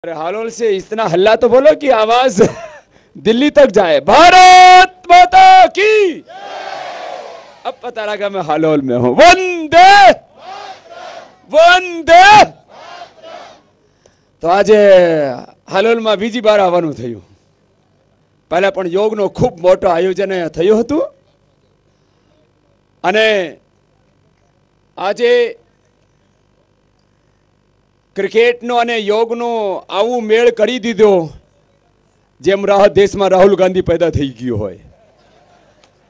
अरे हालोल से इतना हल्ला तो बोलो कि आवाज दिल्ली तक जाए। भारत माता की। अब पता लगा मैं हालोल में हूं। वंदे वंदे। तो आज हालोल में बीजी बार आवવાનું થયું। પહેલા પણ યોગનો ખૂબ મોટો આયોજન થયું હતું અને આજે ક્રિકેટનો અને યોગનો આવું મેળ કરી દીધો જેમ દેશમાં રાહુલ ગાંધી પેદા થઈ ગયો હોય,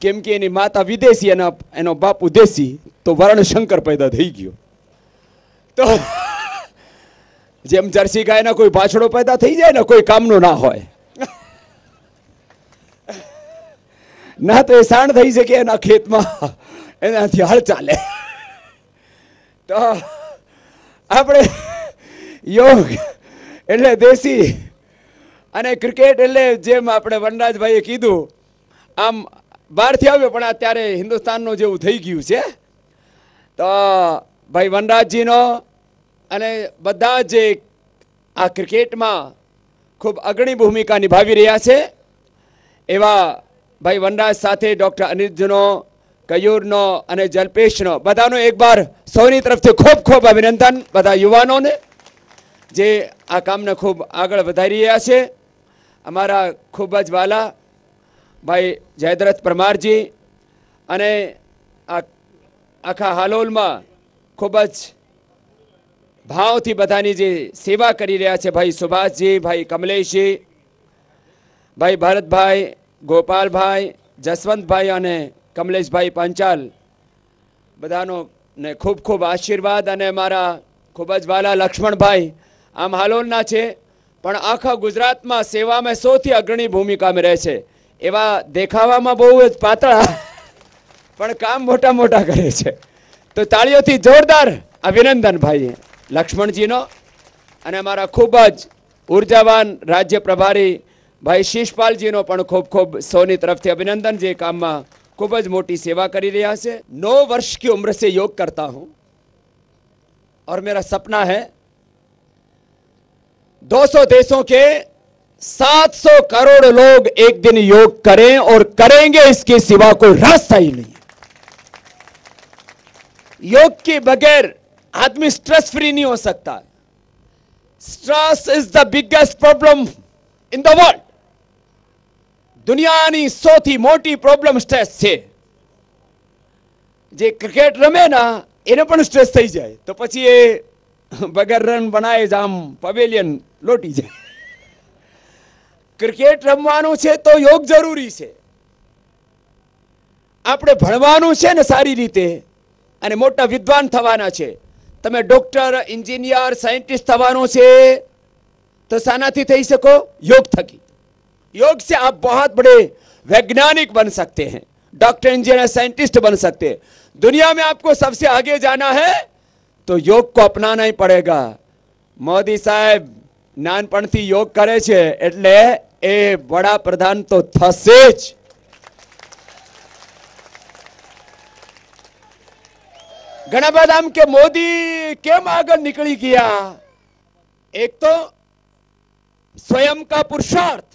કેમ કે એની માતા વિદેશી અને એનો બાપુ દેશી, તો વર્ણશંકર પેદા થઈ ગયો। તો જેમ જર્સી ગાયના કોઈ બાછડો પેદા થઈ જાય ને, કોઈ કામનો ના હોય, ના તો એ સાણ થઈ શકે એના ખેતમાં, એનાથી હળ ચાલે। તો આપણે योग એટલે દેશી અને ક્રિકેટ એટલે જેમ આપણે વનરાજભાઈએ કીધું આમ બહારથી આવ્યો પણ અત્યારે હિન્દુસ્તાનનો જેવું થઈ ગયું છે। તો ભાઈ વનરાજજીનો અને બધા જે આ ક્રિકેટમાં ખૂબ અગ્રણી ભૂમિકા નિભાવી રહ્યા છે એવા ભાઈ વનરાજ સાથે ડૉક્ટર અનિરુદ્ધનો, કયુરનો અને જલ્પેશનો બધાનો એકવાર સૌની તરફથી ખૂબ ખૂબ અભિનંદન। બધા યુવાનોને જે આ કામને ખૂબ આગળ વધારી રહ્યા છે। અમારા ખૂબ જ વાલા ભાઈ જયદ્રથ પરમારજી અને આખા હાલોલમાં ખૂબ જ ભાવથી બધાની જે સેવા કરી રહ્યા છે ભાઈ સુભાષજી, ભાઈ કમલેશજી, ભાઈ ભરતભાઈ, ગોપાલભાઈ, જસવંતભાઈ અને કમલેશભાઈ પંચાલ, બધાનો ને ખૂબ ખૂબ આશીર્વાદ। અને મારા ખૂબ જ વાલા લક્ષ્મણભાઈ આમ હાલોલના છે પણ આખા ગુજરાતમાં સેવામાં સૌથી અગ્રણી ભૂમિકામાં રહે છે। એવા દેખાવામાં બહુ જ પાતળા પણ કામ મોટા મોટા કરે છે। તો તાળીઓથી જોરદાર અભિનંદન ભાઈ લક્ષ્મણજીનો। અને અમારા ખૂબ જ ઉર્જાવાન રાજ્ય પ્રભારી ભાઈ શિષપાલજીનો પણ ખૂબ ખૂબ સૌની તરફથી અભિનંદન, જે કામમાં ખૂબ જ મોટી સેવા કરી રહ્યા છે। 9 वर्ष की उम्र से योग करता हूं और मेरा सपना है 200 देशों के 700 करोड़ लोग एक दिन योग करें और करेंगे, इसके सिवा कोई रास्ता ही नहीं है। योग के बगैर आदमी स्ट्रेस फ्री नहीं हो सकता। Stress is the biggest problem in the world. दुनियानी સૌથી મોટી પ્રોબ્લેમ સ્ટ્રેસ છે। જે ક્રિકેટ રમે ના એને પણ સ્ટ્રેસ થઈ જાય તો પછી એ બગર રન બનાવે જ આમ પવેલિયન લોટી જાય। ક્રિકેટ રમવાનું છે તો યોગ જરૂરી છે। આપણે ભણવાનું છે ને સારી રીતે અને મોટા વિદ્વાન થવાના છે। તમે ડોક્ટર, એન્જિનિયર, સાયન્ટિસ્ટ થવાનું છે તો શાનાથી થઈ શકો? योग થકી। योग से आप बहुत बड़े वैज्ञानिक बन सकते हैं, डॉक्टर, इंजीनियर, साइंटिस्ट बन सकते हैं। दुनिया में आपको सबसे आगे जाना है तो योग को अपनाना ही पड़ेगा। मोदी साहब नानपणथी योग करे छे એટલે એ વડા પ્રધાન તો થશે જ। ઘણા બધા આમ કે મોદી કેમ આગળ નીકળી ગયા? એક તો स्वयं का पुरुषार्थ,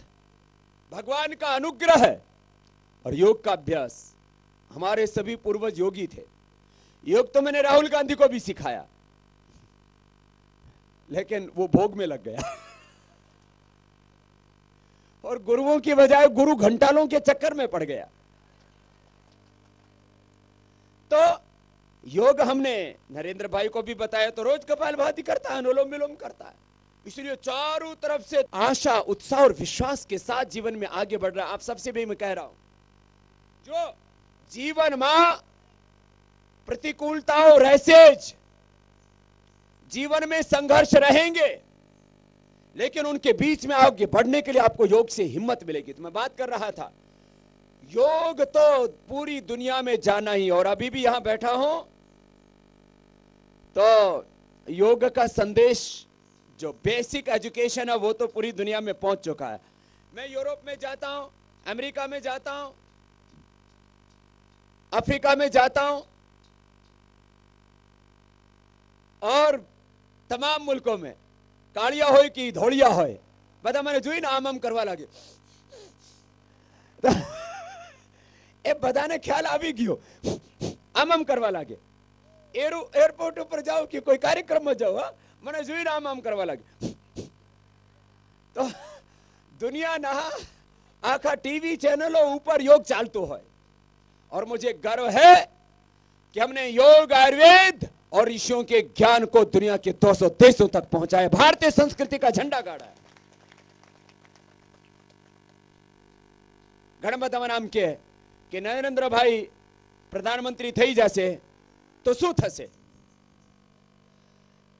भगवान का अनुग्रह है और योग का अभ्यास। हमारे सभी पूर्वज योगी थे। योग तो मैंने राहुल गांधी को भी सिखाया लेकिन वो भोग में लग गया और गुरुओं की बजाय गुरु घंटालों के चक्कर में पड़ गया। तो योग हमने नरेंद्र भाई को भी बताया, तो रोज कपालभाति करता है, अनुलोम विलोम करता है। इसलिए चारों तरफ से आशा, उत्साह और विश्वास के साथ जीवन में आगे बढ़ रहा है। आप सबसे भी मैं कह रहा हूं, जो जीवन में प्रतिकूलताओं रहसे, जीवन में संघर्ष रहेंगे, लेकिन उनके बीच में आगे बढ़ने के लिए आपको योग से हिम्मत मिलेगी। तो मैं बात कर रहा था, योग तो पूरी दुनिया में जाना ही, और अभी भी यहां बैठा हूं तो योग का संदेश, जो बेसिक एजुकेशन है वो तो पूरी दुनिया में पहुंच चुका है। मैं यूरोप में जाता हूं, अमेरिका में जाता हूं, अफ्रीका में जाता हूं और तमाम मुल्कों में कालिया होय कि धोलिया होय बधा મને જોઈને આમ કરવા લાગે એ બધાને ખ્યાલ આવી ગયો આમ કરવા લાગે એરપોર્ટ ઉપર જાઓ કે કોઈ કાર્યક્રમમાં જાઓ હા મને જોઈને આમ કરવા લાગે તો दुनिया आखा टीवी चैनलों ऊपर योग चालतो है और मुझे गर्व है कि हमने योग आयुर्वेद और ऋषियों के ज्ञान को दुनिया के 200 देशों तक पहुंचाया भारतीय संस्कृति का झंडा गाड़ा है घણા બધા નામ કે કે નરેન્દ્રભાઈ પ્રધાનમંત્રી થઈ જશે તો શું થશે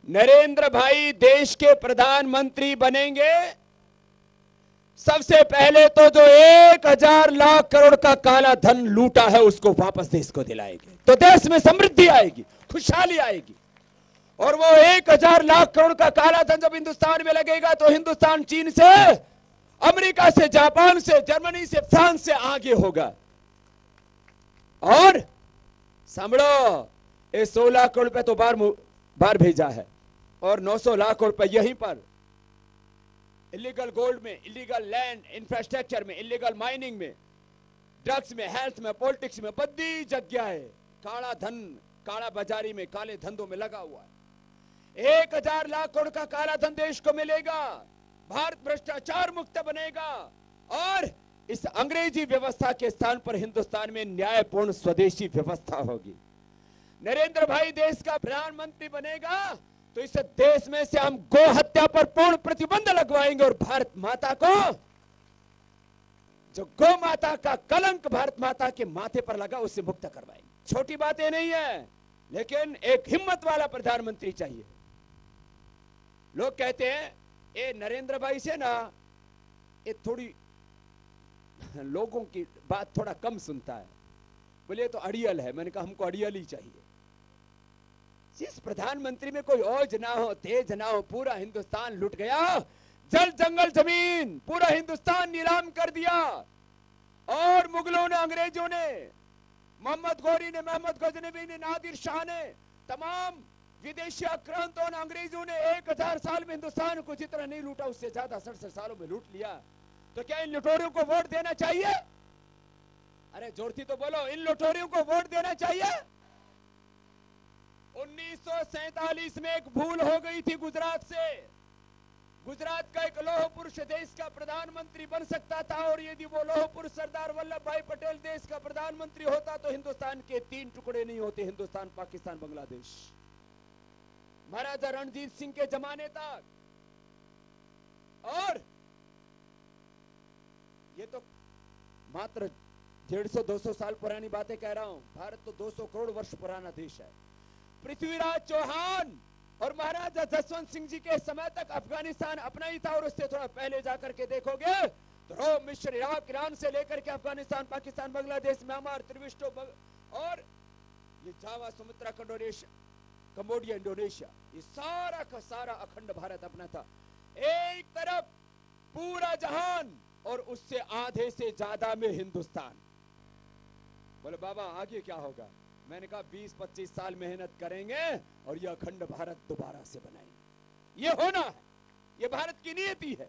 नरेंद्र देश के प्रधानमंत्री बनेंगे सबसे पहले तो जो 1000 लाख करोड़ का काला धन लूटा है उसको वापस देश को दिलाएंगे तो देश में समृद्धि आएगी खुशहाली आएगी और वो 1000 लाख करोड़ का काला धन जब हिंदुस्तान में लगेगा तो हिंदुस्तान चीन से अमेरिका से जापान से जर्मनी से फ्रांस से आगे होगा और समझो ये 16 करोड़ रुपए तो बाहर भेजा है और 900 लाख रुपए यहीं पर इलीगल गोल्ड में इलीगल लैंड इंफ्रास्ट्रक्चर में इलीगल माइनिंग में ड्रग्स में हेल्थ में पॉलिटिक्स में बड़ी जगह है काला धन काला बाजारी में काले धंधों में लगा हुआ है 1000 लाख करोड़ का काला धन देश को मिलेगा भारत भ्रष्टाचार मुक्त बनेगा और इस अंग्रेजी व्यवस्था के स्थान पर हिंदुस्तान में न्यायपूर्ण स्वदेशी व्यवस्था होगी नरेंद्र भाई देश का प्रधानमंत्री बनेगा तो इस देश में से हम गो हत्या पर पूर्ण प्रतिबंध लगवाएंगे और भारत माता को जो गौ माता का कलंक भारत माता के माथे पर लगा उससे मुक्त करवाएंगे छोटी बातें नहीं है लेकिन एक हिम्मत वाला प्रधानमंत्री चाहिए लोग कहते हैं ये नरेंद्र भाई से ना ये थोड़ी लोगों की बात थोड़ा कम सुनता है बोले तो अड़ियल है मैंने कहा हमको अड़ियल ही चाहिए जिस प्रधानमंत्री में कोई औज ना हो तेज ना हो पूरा हिंदुस्तान लुट गया जल जंगल जमीन पूरा हिंदुस्तान नीलाम कर दिया और मुगलों ने अंग्रेजों ने मोहम्मद गौरी ने मोहम्मद गजनवी ने नादिर शाह ने तमाम विदेशी आक्रांतों ने अंग्रेजों ने 1000 साल में हिंदुस्तान को जितना नहीं लूटा उससे ज्यादा 67 सालों में लूट लिया तो क्या इन लुटेरों को वोट देना चाहिए अरे जोरती तो बोलो इन लुटेरों को वोट देना चाहिए 1947 में एक भूल हो गई थी गुजरात से गुजरात का एक लौह पुरुष देश का प्रधानमंत्री बन सकता था और यदि वो लौह पुरुष सरदार वल्लभ भाई पटेल देश का प्रधानमंत्री होता तो हिंदुस्तान के 3 टुकड़े नहीं होते हिंदुस्तान पाकिस्तान बांग्लादेश महाराजा रणजीत सिंह के जमाने तक और ये तो मात्र 150-200 साल पुरानी बातें कह रहा हूं भारत तो 200 करोड़ वर्ष पुराना देश है पृथ्वीराज चौहान और महाराजा जसवंत सिंह जी के समय तक अफगानिस्तान अपना ही था और उससे थोड़ा पहले जाकर के देखोगे तो रोम मिस्र इराक ईरान से लेकर के अफगानिस्तान पाकिस्तान बांग्लादेश म्यांमार त्रिविष्टो और ये जावा सुमात्रा कंबोडिया इंडोनेशिया ये सारा का सारा अखंड भारत अपना था एक तरफ पूरा जहान और उससे आधे से ज्यादा में हिंदुस्तान बोले बाबा आगे क्या होगा मैंने कहा 20-25 साल मेहनत करेंगे और यह अखंड भारत दोबारा से बनाएंगे ये होना है ये भारत की नियति है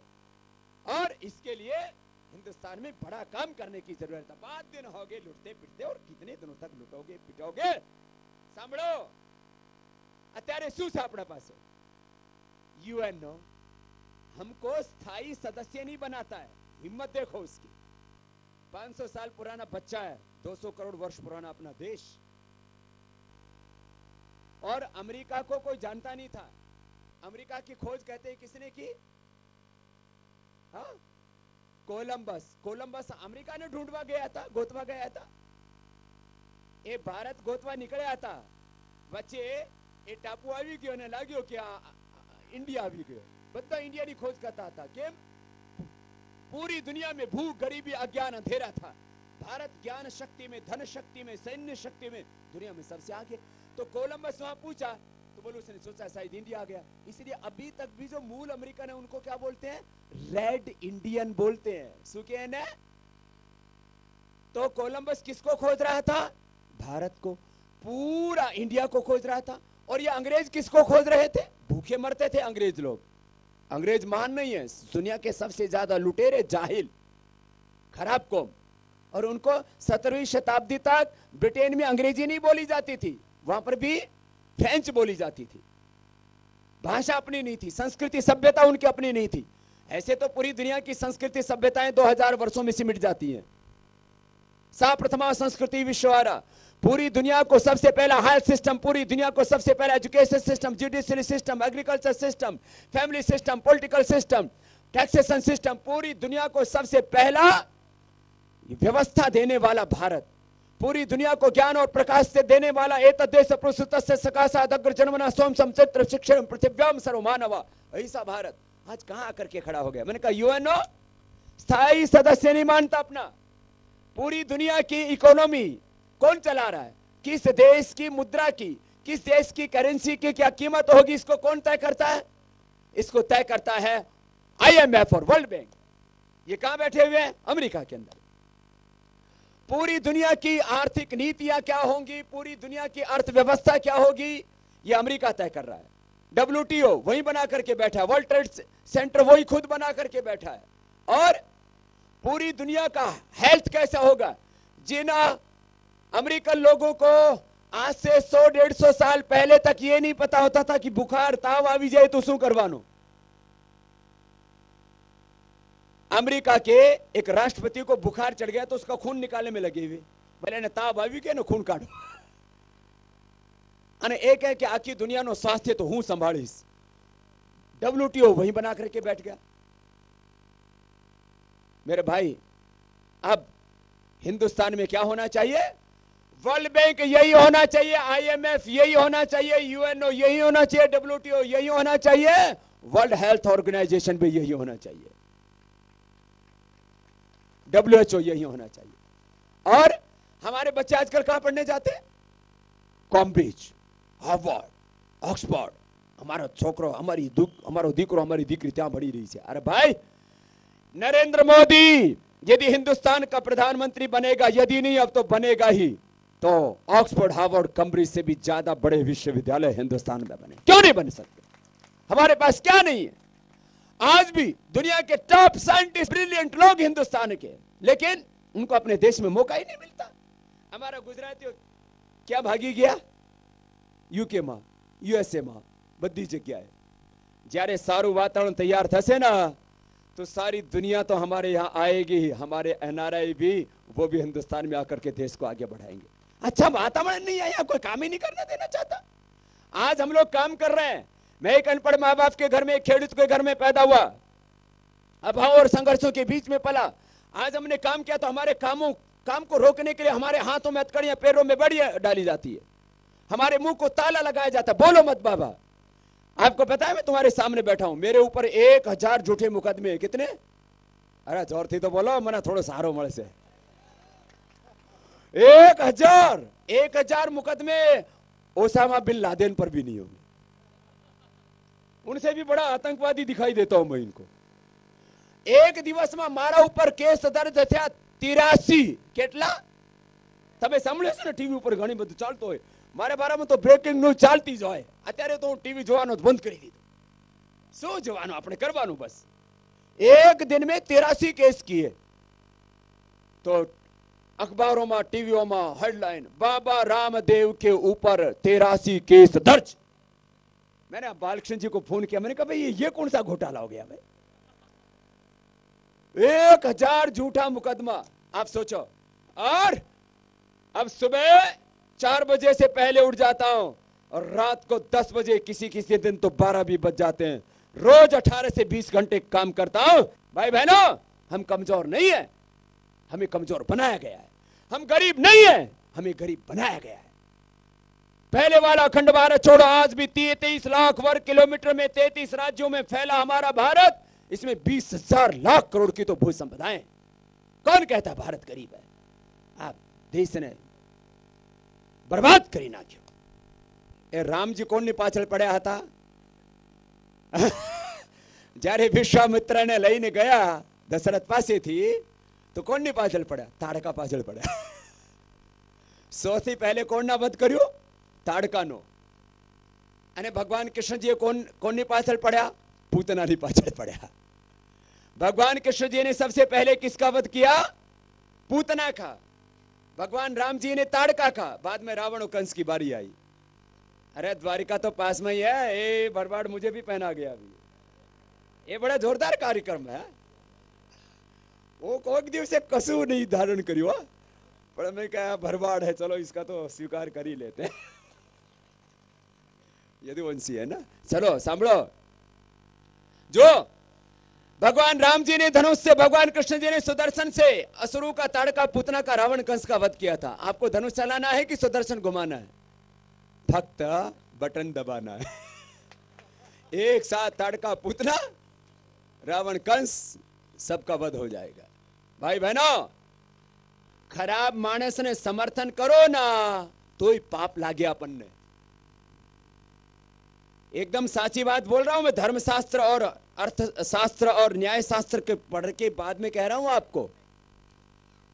और इसके लिए हिंदुस्तान में बड़ा काम करने की जरूरत है 5 दिन हो गए लुटते पिटते और कितने दिनों तक लुटोगे पिटोगे सांभळो અત્યારે શું છે આપણા પાસે यूएनओ हमको स्थायी सदस्य नहीं बनाता है हिम्मत देखो उसकी 500 साल पुराना बच्चा है 200 करोड़ वर्ष पुराना अपना देश और अमेरिका को कोई जानता नहीं था अमेरिका की खोज कहते हैं किसने की हाँ कोलंबस अमेरिका ने ढूंढवा गया था गोतवा गया था ये भारत गोतवा निकला था वच्चे ये टापू આવી ગયો ને લાગ્યો કે इंडिया આવી ગયો બધા इंडिया ની खोज करता था કેમ पूरी दुनिया में भूख गरीबी अज्ञान अंधेरा था भारत ज्ञान शक्ति में धन शक्ति में सैन्य शक्ति में दुनिया में सबसे आगे तो कोलंबस वहां पूछा तो बोलो उसने सोचा शायद इंडिया आ गया इसलिए अभी तक भी जो मूल अमेरिकन है उनको क्या बोलते हैं रेड इंडियन बोलते हैं सुके ने तो कोलंबस किसको खोज रहा था भारत को पूरा इंडिया को खोज रहा था और ये अंग्रेज किसको खोज रहे थे भूखे मरते थे अंग्रेज लोग अंग्रेज महान नहीं है, दुनिया के सबसे ज्यादा लुटेरे, जाहिल, खराब कौम। और उनको 17वीं शताब्दी तक ब्रिटेन में अंग्रेजी नहीं बोली जाती थी, वहां पर भी फ्रेंच बोली जाती थी। भाषा अपनी नहीं थी, संस्कृति सभ्यता उनकी अपनी नहीं थी। ऐसे तो पूरी दुनिया की संस्कृति सभ्यताएं 2000 वर्षों में सिमट जाती हैं। सा प्रथमा संस्कृति विश्वारा, पूरी दुनिया को सबसे पहला हेल्थ सिस्टम, पूरी दुनिया को सबसे पहला education system, judiciary system, agriculture system, family system, political system, taxation system, पूरी दुनिया को सबसे पहला व्यवस्था देने वाला भारत, पूरी दुनिया को ज्ञान और प्रकाश से देने वाला एतद्देश पुरुषोत्तस्य सकाशात् अग्र जन्मना स्वयं समचित्र शिक्षण पृथिव्याम सर्वमानवा, ऐसा भारत आज कहां आकर के खड़ा हो गया। मैंने कहा यूएनओ स्थायी सदस्य नहीं मानता अपना। पूरी दुनिया की इकोनॉमी कौन चला रहा है, किस देश की मुद्रा की, किस देश की करेंसी की क्या कीमत होगी, इसको कौन तय करता है? इसको तय करता है IMF और वर्ल्ड बैंक। ये कहां बैठे हुए हैं? अमेरिका के अंदर। पूरी दुनिया की आर्थिक नीतियां क्या होंगी, पूरी दुनिया की अर्थव्यवस्था क्या होगी, ये अमेरिका तय कर रहा है। WTO वही बना करके बैठा है, वर्ल्ड ट्रेड सेंटर वही खुद बना करके बैठा है। और पूरी दुनिया का हेल्थ कैसा होगा, जिन अमेरिकन लोगों को आज से 100-150 साल पहले तक ये नहीं पता होता था कि बुखार ताव आवी जाए तो शू करवानो। अमेरिका के एक राष्ट्रपति को बुखार चढ़ गया तो उसका खून निकालने में लगे हुए, भले ने ताव आवी के खून काढो। અને एक है कि आखी दुनिया नो स्वास्थ्य तो हूं संभाळीश। WTO वहीं बना करके बैठ गया। मेरे भाई, अब हिंदुस्तान में क्या होना चाहिए? वर्ल्ड बैंक यही होना चाहिए, IMF यही होना चाहिए, UNO यही होना चाहिए, WTO यही होना चाहिए, वर्ल्ड हेल्थ ऑर्गेनाइजेशन भी यही होना चाहिए, WHO यही होना चाहिए। और हमारे बच्चे आजकल कहां पढ़ने जाते हैं? Cambridge, Harvard, Oxford. हमारा छोकरो, हमारो दीकरो, हमारी दीकरी ત્યાં ભણી રહી છે। अरे भाई, नरेंद्र मोदी यदि हिंदुस्तान का प्रधानमंत्री बनेगा, यदि नहीं अब तो बनेगा ही, तो ऑक्सफोर्ड, हार्वर्ड, कैम्ब्रिज से भी ज्यादा बड़े विश्वविद्यालय हिंदुस्तान में बने। क्यों नहीं बन सकते? हमारे पास क्या नहीं है? आज भी दुनिया के टॉप साइंटिस्ट, ब्रिलियंट लोग हिंदुस्तान के, लेकिन उनको अपने देश में मौका ही नहीं मिलता। हमारा गुजराती क्या भागी गया? UK में, USA में, बड़ी जगह है। જ્યારે સારું વાતાવરણ તૈયાર થશે ને तो सारी दुनिया तो हमारे यहाँ आएगी ही। हमारे NRI भी, वो भी हिंदुस्तान में आकर के देश को आगे बढ़ाएंगे। अच्छा वातावरण नहीं है, यहाँ कोई काम ही नहीं करना देना चाहता। आज हम लोग काम कर रहे हैं। मैं एक अनपढ़ माँ बाप के घर में, एक खेडूत के घर में पैदा हुआ, अभाव और संघर्षों के बीच में पला। आज हमने काम किया तो हमारे काम को रोकने के लिए हमारे हाथों में हथकड़ियां, पैरों में बड़ियां डाली जाती है, हमारे मुंह को ताला लगाया जाता है, बोलो मत बाबा। आपको पता है मैं तुम्हारे सामने बैठा हूं, मेरे ऊपर 1000 झूठे मुकदमे। कितने? अरे जोर थी तो बोलो, मना थोड़ो सहारो मळे से। 1000 मुकदमे ओसामा बिन लादेन पर भी नहीं होंगे। उनसे भी बड़ा आतंकवादी दिखाई देता हूं मैं इनको। एक दिवस में मारा ऊपर केस दर्ज थया 83। કેટલા? તમે સાંભળ્યો છે ને ટીવી ઉપર ઘણી બધું ચાલતો હોય। મારે બારામાં તો બ્રેકિંગ ન્યૂઝ ચાલતી જ હોય। અત્યારે તો હું ટીવી જોવાનો જ બંધ કરી દીધું। શું જોવાનું, આપણે કરવાનું બસ। एक दिन में 83 केस किए। तो अखबारों में, टीवियों में हेडलाइन, बाबा रामदेव के ऊपर 83 केस दर्ज। मैंने बालकृष्ण जी को फोन किया, मैंने कहा भाई ये कौन सा घोटाला हो गया भाई? 1000 झूठा मुकदमा, आप सोचो। और अब सुबह 4 बजे से पहले उठ जाता हूं और रात को 10 बजे, किसी किसी दिन तो 12 भी बज जाते हैं। रोज 18 से 20 घंटे काम करता हूं। भाई बहनों, हम कमजोर नहीं है, हमें कमजोर बनाया गया है। हम गरीब नहीं है, हमें गरीब बनाया गया है। पहले वाला अखंड भारत छोड़ो, आज भी 33 लाख वर्ग किलोमीटर में 33 राज्यों में फैला हमारा भारत, इसमें 20,000 लाख करोड़ की तो भू संपदाएं। कौन कहता भारत गरीब है? आप देश ने बर्बाद करी नाख्यो। ए रामजी कोण ની પાછળ પડ્યા હતા? જ્યારે વિશ્વામિત્ર ને લઈને ગયા દશરથ પાસેથી, તો કોણની પાછળ પડ્યા? તાડકા પાછળ પડ્યા। સૌથી પહેલે કોણના વધ કર્યો? તાડકાનો। અને ભગવાન કૃષ્ણજીએ કોણની પાછળ પડ્યા? पूतनानी पाछળ પડ્યા। भगवान कृष्ण जी ने सबसे पहले किसका वध किया? पूतना का। भगवान राम जी ने ताड़का का। बाद में रावण और कंस की बारी आई। अरे द्वारिका तो पास में ही है, ये भरवाड़ मुझे भी पहना गया अभी। ये बड़ा जोरदार कार्यक्रम है। वो कोई दिवसे कसू नहीं धारण करियो, पर मैं क्या भरवाड़ है, चलो इसका तो स्वीकार कर ही लेते हैं। यदुवंशी है ना। चलो सांभळो, जो भगवान राम जी ने धनुष से, भगवान कृष्ण जी ने सुदर्शन से असुरों का, ताड़का, पूतना का, रावण, कंस का वध किया था। आपको धनुष चलाना है कि सुदर्शन घुमाना है? फक्त बटन दबाना है। एक साथ ताड़का, पूतना, रावण, कंस सबका वध हो जाएगा। भाई बहनों, खराब मानस ने समर्थन करो ना तो ही पाप लागे अपन ने। एकदम साची बात बोल रहा हूं मैं। धर्मशास्त्र और अर्थशास्त्र और न्याय शास्त्र के पढ़ के बाद में कह रहा हूं आपको।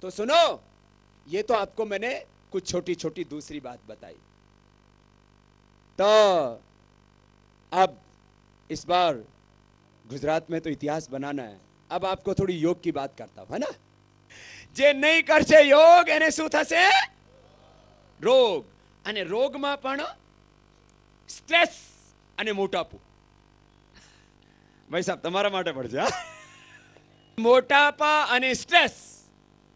तो सुनो, ये तो आपको मैंने कुछ छोटी छोटी दूसरी बात बताई। तो अब इस बार गुजरात में तो इतिहास बनाना है। अब आपको थोड़ी योग की बात करता हूं, है ना। जे नहीं करशे योग એને શું થશે? રોગ। અને રોગમાં પણ સ્ટ્રેસ અને મોટાપો। भाई साहब तुम्हारा माटे पड़ जा। मोटापा और स्ट्रेस,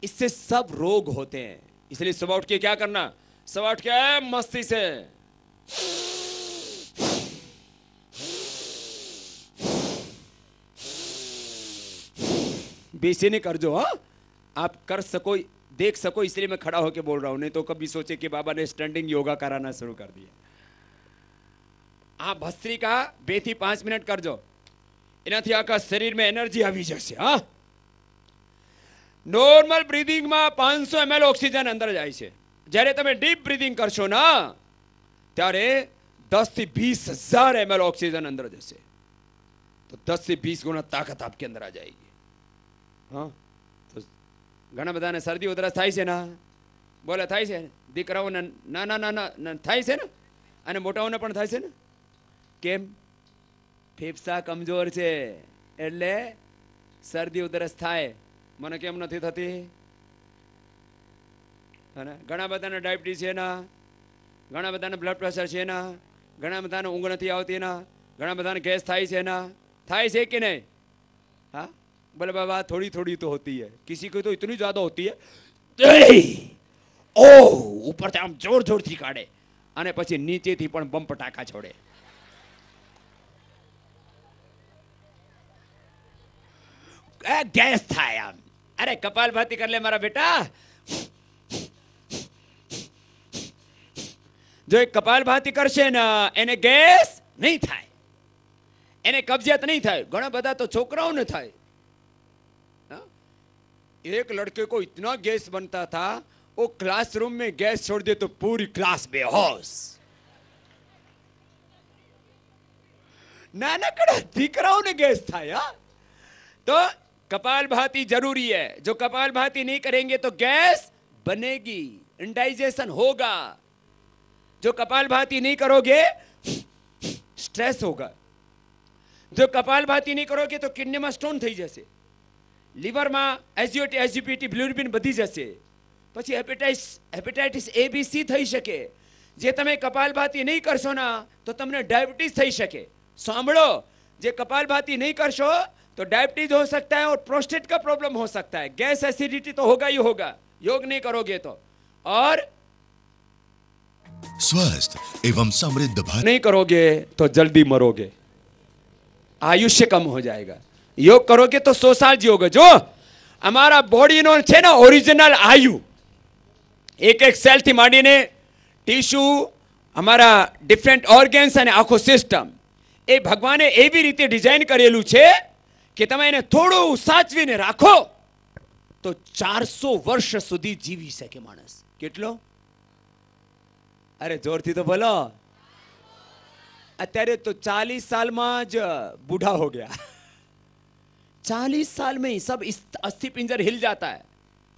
इससे सब रोग होते हैं। इसलिए सुबह उठ के क्या करना? सुबह उठ के मस्ती से बेसी नहीं कर जो। हाँ, आप कर सको, देख सको, इसलिए मैं खड़ा होके बोल रहा हूं। नहीं तो कभी सोचे कि बाबा ने स्टैंडिंग योगा कराना शुरू कर दिया। आप भस्त्री का 2 થી 5 मिनट कर जो, એનાથી આખા શરીર में એનર્જી આવી જશે। હા, નોર્મલ બ્રીથિંગ માં 500 ml ઓક્સિજન અંદર જાય છે। જ્યારે તમે ડીપ બ્રીથિંગ કરશો ના, ત્યારે 10 થી 20,000 ml ઓક્સિજન અંદર જશે। તો 10 થી 20 गुना ताकत आपके अंदर आ जाएगी। हाँ, तो ઘણા બધાને શરદી ઉધરસ થાય છે ના? બોલે થાય છે? દીકરાઓને ના ના ના ના થાય છે ને, અને મોટાઓને પણ થાય છે ને। કેમ? फेफसा कमजोर छे એટલે શરદી ઉધરસ થાય। મને કેમ નથી થતી? અને ઘણા બધાને ડાયાબિટીસ છે ના, ઘણા બધાને બ્લડ પ્રેશર છે ના, ઘણા બધાને ઊંઘ નથી આવતી ના, ઘણા બધાને ગેસ થાય છે ના। થાય છે કે નહીં? हाँ, बोले बाबा थोड़ी थोड़ी तो होती है, किसी को तो इतनी ज्यादा होती है। ओ ऊपर से आम जोर जोर थी काढ़े અને પછી નીચેથી પણ બમ પટાકા છોડે। गैस था आम। अरे कपालभाति कर ले मारा बेटा। जो एक कपालभाति करशे ना, एने गैस नहीं थाय, एने कब्जियत नहीं थाय। घणा बधा तो छोकराओं ने थाय। एक लड़के को इतना गैस बनता था, वो क्लासरूम में गैस छोड़ दे तो पूरी क्लास बेहोश। नानकड़ा दीकराओं ने गैस था। तो कपालभाति जरूरी है। जो कपालभाति नहीं करेंगे तो गैस बनेगी, इंडाइजेशन होगा। जो कपालभाति नहीं करोगे स्ट्रेस होगा। जो कपालभाति नहीं करोगे तो किडनी में स्टोन थई जશે, લીવર માં એસિડિટી, બિલિરુબિન વધી જશે, પછી હેપેટાઇટિસ A B C થઈ શકે। જે તમે કપાલભાતિ નહીં કરશો ના તો તમને ડાયાબિટીસ થઈ શકે। સાંભળો, જે કપાલભાતિ નહીં કરશો तो डायबिटीज हो सकता है और प्रोस्टेट का प्रॉब्लम हो सकता है। गैस एसिडिटी तो होगा ही होगा, योग नहीं करोगे तो। और स्वस्थ एवं समृद्ध भारत नहीं करोगे तो जल्दी मरोगे, आयुष्य कम हो जाएगा। योग करोगे तो 100 साल जियोगे। जो हमारा बॉडी नो छे ना ओरिजिनल आयु, एक एक सेल थी मांडीने टिश्यू, हमारा डिफरेंट ऑर्गन्स અને આખો સિસ્ટમ, એ ભગવાને એવી રીતે ડિઝાઇન કરેલું છે કે તમે એને થોડું સાચવીને રાખો તો 400 વર્ષ સુધી જીવી શકે માણસ। કેટલો? અરે જોરથી તો બોલો। અત્યારે તો 40 सालમાં જ बूढ़ा हो गया। 40 साल में ही सब अस्थि पिंजर हिल जाता है।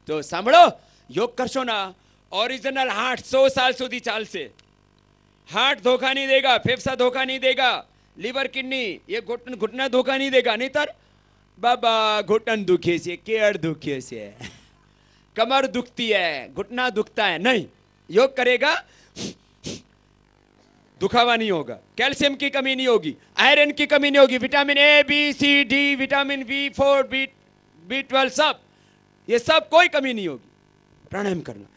तो सांभळो, योग करशो ना, ओरिजिनल हार्ट 100 साल સુધી ચાલશે। हार्ट धोखा नहीं देगा, फेफसा धोखा नहीं देगा, લીવર કિડની એ ઘૂંટના ધોખા નહીં દેગા, નહીં તર बाबा घुटन दुखे से, केड़ दुखे से, कमर दुखती है, घुटना दुखता है, नहीं, योग करेगा दुखावा नहीं होगा, कैल्शियम की कमी नहीं होगी, आयरन की कमी नहीं होगी, vitamin A B C D, vitamin B4 B12 सब, ये सब कोई कमी नहीं होगी। प्राणायाम करना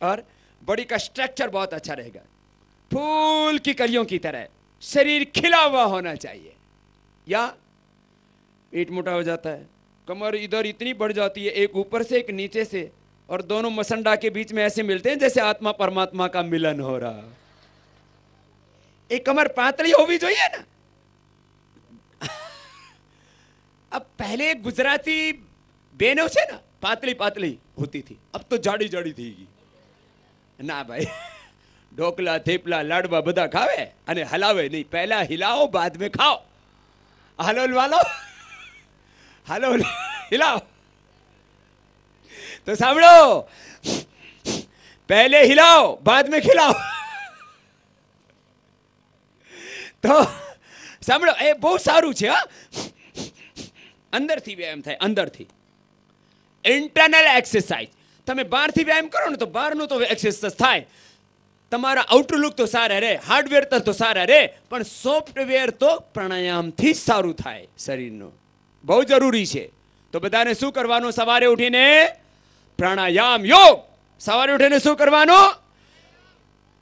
और बॉडी का स्ट्रक्चर बहुत अच्छा रहेगा, फूल की कलियों की तरह शरीर खिला हुआ होना चाहिए, या पेट मोटा हो जाता है, कमर इधर इतनी बढ़ जाती है, एक ऊपर से एक नीचे से, और दोनों मसंडा के बीच में ऐसे मिलते हैं जैसे आत्मा परमात्मा का मिलन हो रहा। एक कमर पातली होवी જોઈએ ना। अब पहले गुजराती बहनों से ना पातली पातली होती थी, अब तो जाड़ी जाड़ी थी ना भाई। ढोकला थेपला लाडवा બધા ખાવે અને હલાવે નહીં, પહેલા હિલાઓ बाद में ખાઓ। हलो वालो, हलो हिलाओ, तो સાંભળો, पहले हिलाओ बाद में खिलाओ। तो સાંભળો, એ બહુ સારું છે હા, અંદરથી વ્યાયામ થાય, અંદરથી ઇન્ટરનલ એક્સરસાઇઝ। તમે બહારથી વ્યાયામ કરો ને તો બહારનું તો એક્સરસાઇઝ થાય, તમારા આઉટલુક તો સારા રહે, હાર્ડવેર તો સારા રહે, પણ સોફ્ટવેર તો પ્રાણાયામથી સારું થાય શરીરનું, બહુ જરૂરી છે। તો બધાને શું કરવાનું? સવારે ઉઠીને પ્રાણાયામ યોગ, સવારે ઉઠીને શું કરવાનું?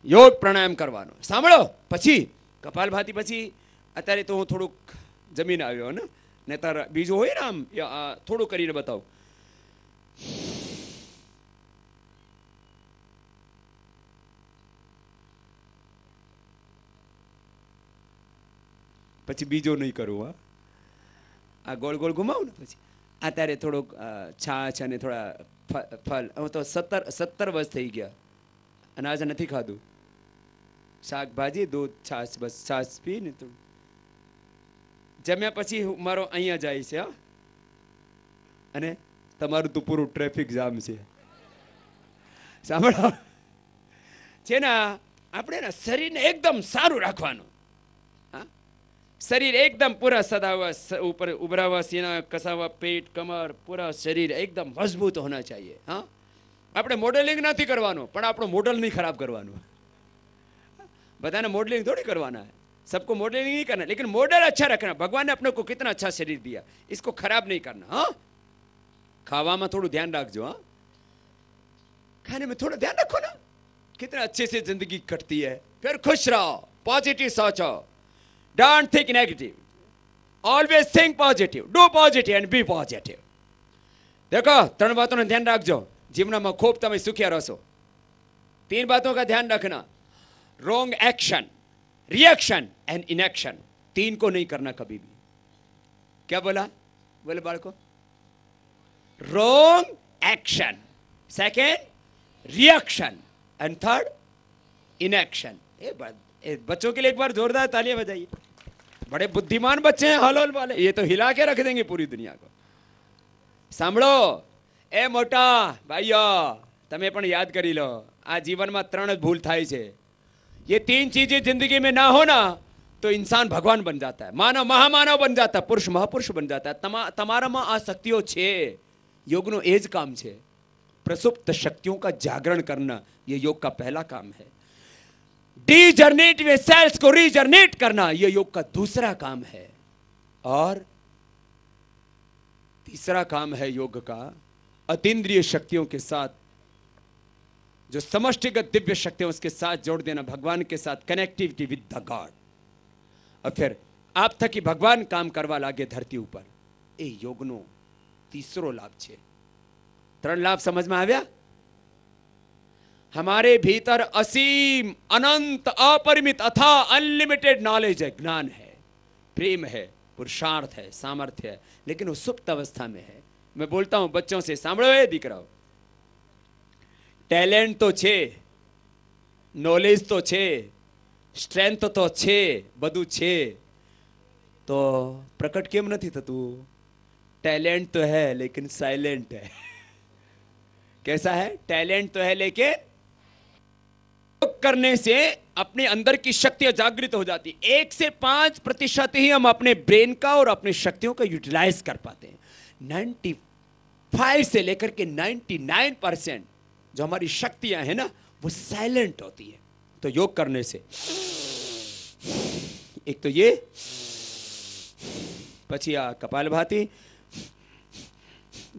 યોગ પ્રાણાયામ કરવાનો। સાંભળો, પછી કપાલભાતિ પછી અત્યારે તો હું થોડુંક જમીન આવ્યો ને, નહીતર બીજું હોય ને આમ થોડું કરીને બતાવું। પછી બીજો નહીં કરું હા, આ ગોળ ગોળ ઘુમાવું ને પછી અત્યારે થોડુંક છાશ અને થોડા ફળ, હું તો 17 વર્ષ થઈ ગયા અને આજે નથી ખાધું, શાકભાજી દૂધ છાશ, બસ છાશ પી ને તો જમ્યા પછી મારો અહીંયા જાય છે હા, અને તમારું તો પૂરું ટ્રાફિક જામ છે। સાંભળો છે ને, આપણે ને શરીરને એકદમ સારું રાખવાનું, शरीर एकदम पूरा सदा हुआ, ऊपर उभरा हुआ सीना, कसा हुआ पेट, कमर, पूरा शरीर एकदम मजबूत होना चाहिए। हाँ, આપણે મોડેલિંગ નથી કરવાનું, પણ આપણો મોડલ नहीं खराब करवानो। बधाने मॉडलिंग थोड़ी करवाना है, सबको मॉडलिंग नहीं करना, लेकिन मॉडल अच्छा रखना। भगवान ने अपने को कितना अच्छा शरीर दिया, इसको खराब नहीं करना। हाँ, खावा में थोड़ा ध्यान रखो, हाँ, खाने में थोड़ा ध्यान रखो ना, कितना अच्छे से जिंदगी कटती है। फिर खुश रहो, पॉजिटिव सोचो, don't think negative, always think positive, do positive and be positive. देखो, 3 बातों ने ध्यान रखो, जीवन में खूब तमे सुखिया रहो। 3 बातों का ध्यान रखना, wrong action, reaction and inaction, 3 को नहीं करना कभी भी। क्या बोला? बोले बालको, wrong action, second reaction and third inaction. बच्चों के लिए एक बार जोरदार तालियां बजाइए, बड़े बुद्धिमान बच्चे हैं हलोल वाले, ये तो हिला के रख देंगे पूरी दुनिया को। सांभळो ए मोटा भाईओ, तमे पण याद करी लो, आ जीवन में 3 भूल थाय छे। ये 3 चीजें जिंदगी में ना हो ना तो इंसान भगवान बन जाता है, मानव महामानव बन जाता है, पुरुष महापुरुष बन जाता है। तमारा में आ शक्तियों छे, योगनो एज काम छे। प्रसुप्त शक्तियों का जागरण करना ये योग का पहला काम है। डीजनरेट सेल्स को रीजनरेट करना ये योग का दूसरा काम है। और तीसरा काम है योग का अतीन्द्रिय शक्तियों के साथ, जो समष्टिगत दिव्य शक्तियों उसके साथ जोड़ देना, भगवान के साथ कनेक्टिविटी विद द गॉड। और फिर आप थकी भगवान काम करवा लागे धरती ऊपर, ए योगनो तीसरो लाभ छे। 3 लाभ समझ में आव्या? हमारे भीतर असीम अनंत अपरिमित अथा अनलिमिटेड नॉलेज है, ज्ञान है, प्रेम है, पुरुषार्थ है, सामर्थ्य है, लेकिन वो सुप्त अवस्था में है। मैं बोलता हूं बच्चों से, सांभळो ए दीकराओ, टैलेंट तो छे, नॉलेज तो छे, स्ट्रेंथ तो छे, बधु छे, तो प्रकट केम नथी थतुं? टैलेंट तो है लेकिन साइलेंट है। कैसा है? टैलेंट तो है लेकिन करने से अपने अंदर की शक्तियां जागृत हो जाती। 1 से 5% ही हम अपने ब्रेन का और अपनी शक्तियों का यूटिलाइज कर पाते हैं। 95 से लेकर के 99% जो हमारी शक्तियां हैं ना, वो साइलेंट होती है। तो योग करने से एक तो ये, પછી આ કપાલભાતી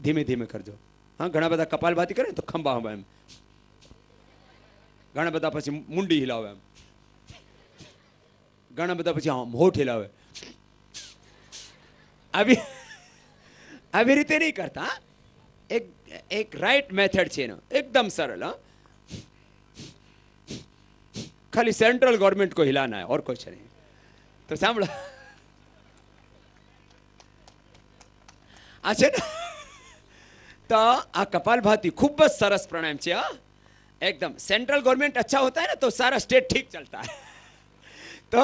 ધીમે ધીમે કરજો। હા, ઘણા બધા કપાલભાતી કરે તો ખંભા હંભા એમ, ઘણા બધા પછી મુંડી હિલાવે એમ, ઘણા બધા પછી આમ હોઠ હિલાવે। આવી આવી રીતે નહીં કરતા। એક એક રાઈટ મેથડ છે એનો, એકદમ સરળ। હા, खाली सेंट्रल गवर्नमेंट को हिलाना है और कुछ नहीं। तो सांभळो, आ छे ने, तो आ कपालभाती खूब सरस प्राणायाम छे। हाँ, एकदम सेंट्रल गवर्नमेंट अच्छा होता है ना तो सारा स्टेट ठीक चलता है। तो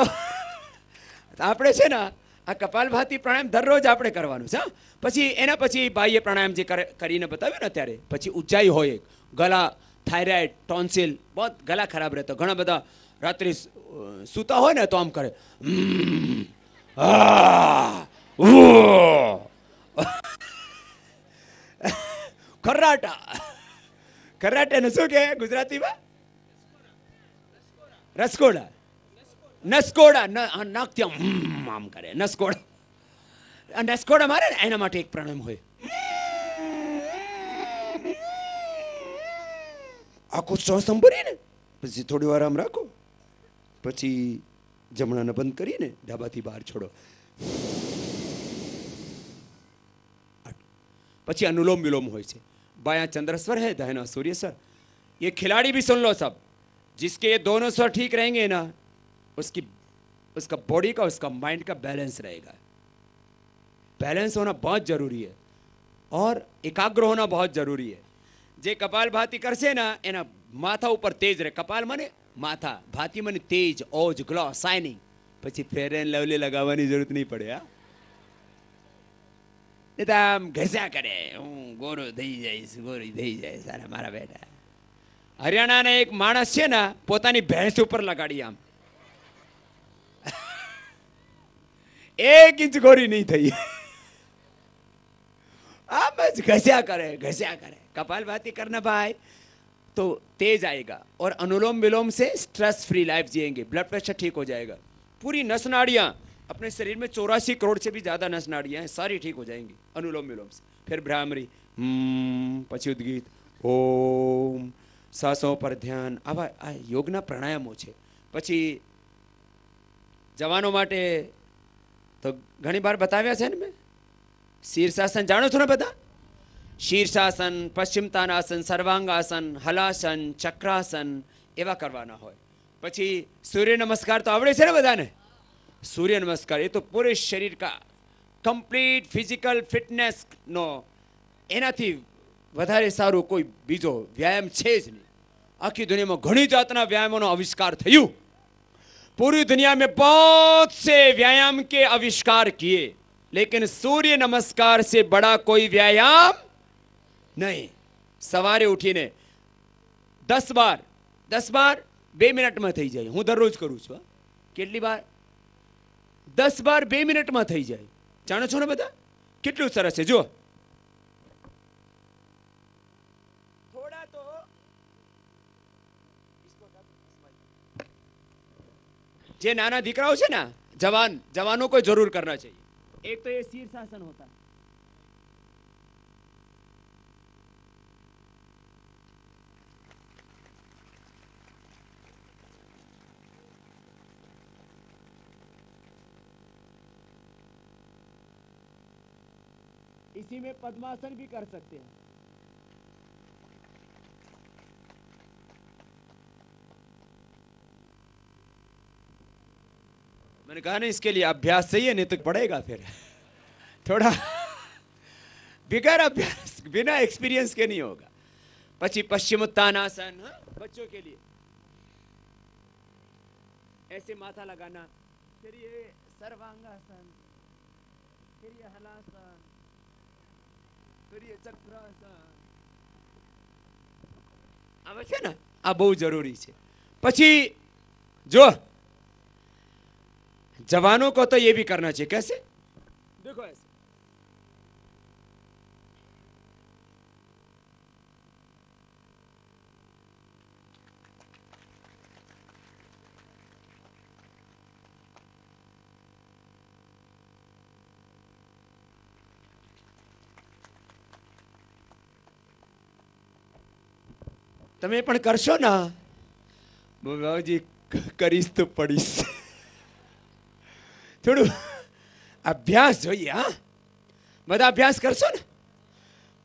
આપણે છે ને આ કપાલભાતી પ્રાણાયામ દરરોજ આપણે કરવાનું છે। પછી એના પછી બાહ્ય પ્રાણાયામ જે કરીને બતાવ્યું ને અત્યારે, પછી ઊંચાઈ હોય, ગળા, થાઇરોઇડ, ટોન્સિલ, बहुत गला खराब रहता। घણા બધા રાત્રે સૂતા હોય ને તો આમ કરે, ખર્રાટા। ખર્રાટાને શું કહે ગુજરાતીમાં? રસકોડા, નસકોડા। નાકથી આમ કરે, નસકોડા। નસકોડા મારે ને એના માટે એક પ્રાણાયામ હોય। આખો શ્વાસ સંભળીને પછી થોડી વાર આમ રાખો, પછી જમણાને બંધ કરીને ડાબાથી બહાર છોડો। પછી अनुलोम विलोम હોય છે। बायां चंद्रस्वर है, दाहिना सूर्य स्वर। ये खिलाड़ी भी सुन लो सब, जिसके ये दोनों स्वर ठीक रहेंगे ना, उसका बॉडी का, उसका माइंड का बैलेंस रहेगा। बैलेंस होना बहुत जरूरी है और एकाग्र होना बहुत जरूरी है। जे कपालभाती करशे ना एना माथा ऊपर तेज रहे। कपाल माने माथा, भाती माने तेज, ओज, ग्लो, शाइनिंग। પછી ફેર એન્ડ લવલી લગાવવાની જરૂરત નહીં પડે। હા, એ તો આમ ઘસ્યા કરે, હું ગોરો થઈ જઈશ, ગોરી થઈ જઈશ, અરે મારા બેટા। હરિયાણાના એક માણસ છે ને, પોતાની ભેંસ ઉપર લગાડી આમ, 1 इंच गोरी नहीं थई। आप बस घस्या करे, घस्या करे। कपालभाती करना भाई तो तेज आएगा और अनुलोम विलोम से स्ट्रेस फ्री लाइफ जिएंगे। ब्लड प्रेशर ठीक हो जाएगा। पूरी नस नाड़ियाँ, अपने शरीर में 84 करोड़ से भी ज्यादा नस नाड़ियाँ हैं, सारी ठीक हो जाएंगी अनुलोम विलोम से। फिर भ्रामरी, પછી ઉદ્ગીત, ओम, श्वासों पर ध्यान। आवा आ योगना प्राणायामो छे। પછી जवानों माटे तो घणी बार बताव्या छे ने मैं। शीर्षासन जाणो छो ने बधा? शीर्षासन, पश्चिमतानासन, सर्वांगासन, हलासन, चक्रासन एवा करवाना होय। પછી सूर्य नमस्कार तो आवड़े छे ने बधाने? सूर्य नमस्कार ये तो पूरे शरीर का कंप्लीट फिजिकल फिटनेस नो एनाथी વધારે સારું કોઈ બીજો વ્યાયામ છે જ નહીં। આખી દુનિયામાં ઘણી જાતના વ્યાયામોનો આવિષ્કાર થયું। पूरी दुनिया में बहुत से व्यायाम के आविष्कार किए, लेकिन सूर्य नमस्कार से बड़ा कोई व्यायाम नहीं। सवारे उठीने 10 बार 2 मिनट में थई जाए। हूँ दररोज करूँ छू। કેટલી बार? 10 बार 2 मिनट में थई जाए। जानो छो ने बधा કેટલું સરસ છે। જો थोड़ा तो जे नाना दीकराओ छे ना, जवानों को जरूर करना चाहिए। एक तो ये शीर्षासन होता है। इसी में पद्मासन भी कर सकते हैं। मैंने कहा ना इसके लिए अभ्यास चाहिए, नहीं तो पड़ेगा फिर। थोड़ा बिगर अभ्यास, बिना एक्सपीरियंस के नहीं होगा। પછી पश्चिमोत्तानासन, बच्चों के लिए ऐसे माथा लगाना। फिर ये सर्वांगासन, फिर ये हलासन, फिर ये चक्रासन। આવે છે ને, આ બહુ જરૂરી છે। પછી જો जवानों को तो ये भी करना चाहिए। कैसे? देखो ऐसे તમે પણ કરશો ના? બાબાજી કરીશ તો પડીશ। થોડું અભ્યાસ જોઈએ। હા, બધા અભ્યાસ કરશો ને?